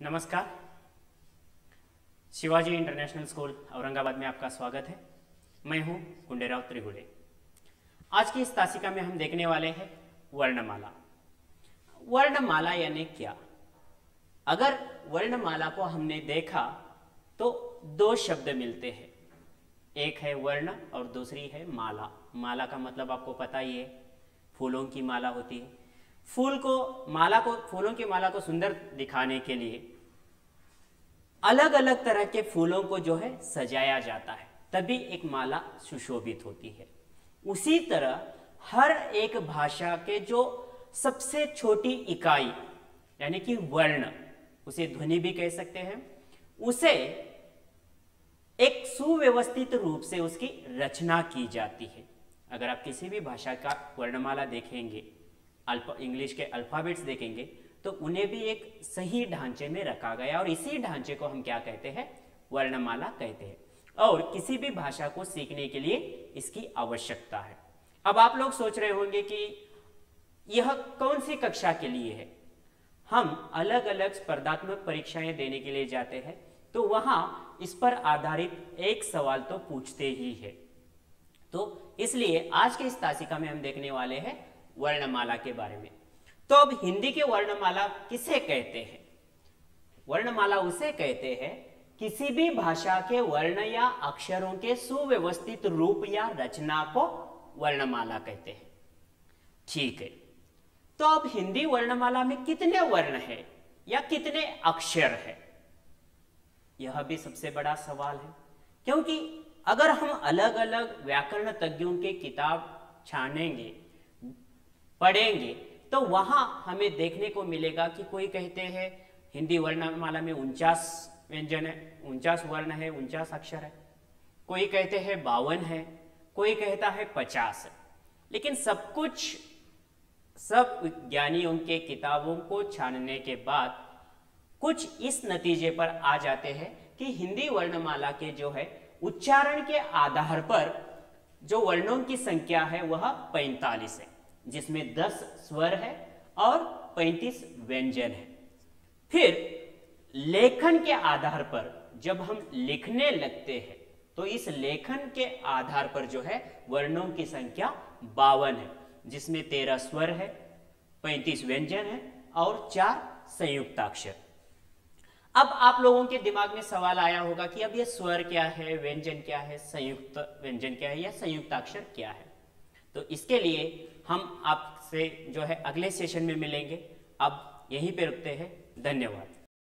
नमस्कार। Shivaji international school Aurangabad में आपका स्वागत है। मैं हूं गुंडेराव त्रिगुड़े। आज की इस तासिका में हम देखने वाले हैं वर्णमाला। वर्णमाला यानी क्या? अगर वर्णमाला को हमने देखा तो दो शब्द मिलते हैं, एक है वर्ण और दूसरी है माला। माला का मतलब आपको पता ही है, फूलों की माला होती है। फूलों की माला को सुंदर दिखाने के लिए अलग अलग तरह के फूलों को जो है सजाया जाता है, तभी एक माला सुशोभित होती है। उसी तरह हर एक भाषा के जो सबसे छोटी इकाई यानी कि वर्ण, उसे ध्वनि भी कह सकते हैं, उसे एक सुव्यवस्थित रूप से उसकी रचना की जाती है। अगर आप किसी भी भाषा का वर्णमाला देखेंगे, इंग्लिश के अल्फाबेट्स देखेंगे, तो उन्हें भी एक सही ढांचे में रखा गया और इसी ढांचे को हम क्या कहते हैं? वर्णमाला कहते हैं। और किसी भी भाषा को सीखने के लिए इसकी आवश्यकता है। अब आप लोग सोच रहे होंगे कि यह कौन सी कक्षा के लिए है? हम अलग अलग स्पर्धात्मक परीक्षाएं देने के लिए जाते हैं, तो वहां इस पर आधारित एक सवाल तो पूछते ही है। तो इसलिए आज के इस तासिका में हम देखने वाले हैं वर्णमाला के बारे में। तो अब हिंदी के वर्णमाला किसे कहते हैं? वर्णमाला उसे कहते हैं किसी भी भाषा के वर्ण या अक्षरों के सुव्यवस्थित रूप या रचना को वर्णमाला कहते हैं। ठीक है, तो अब हिंदी वर्णमाला में कितने वर्ण है या कितने अक्षर है? यह भी सबसे बड़ा सवाल है, क्योंकि अगर हम अलग अलग व्याकरण तज्ञों के किताब छानेंगे, पढ़ेंगे, तो वहां हमें देखने को मिलेगा कि कोई कहते हैं हिंदी वर्णमाला में 49 व्यंजन है, 49 वर्ण है, 49 अक्षर है। कोई कहते हैं 52 है, कोई कहता है 50 है। लेकिन सब विज्ञानियों के किताबों को छानने के बाद कुछ इस नतीजे पर आ जाते हैं कि हिंदी वर्णमाला के जो है उच्चारण के आधार पर जो वर्णों की संख्या है वह 45 है, जिसमें 10 स्वर है और 35 व्यंजन है। फिर लेखन के आधार पर जब हम लिखने लगते हैं, तो इस लेखन के आधार पर जो है वर्णों की संख्या 52 है, जिसमें 13 स्वर है, 35 व्यंजन है और 4 संयुक्ताक्षर। अब आप लोगों के दिमाग में सवाल आया होगा कि अब ये स्वर क्या है, व्यंजन क्या है, संयुक्त व्यंजन क्या है या संयुक्ताक्षर क्या है? तो इसके लिए हम आपसे जो है अगले सेशन में मिलेंगे। अब यहीं पे रुकते हैं। धन्यवाद।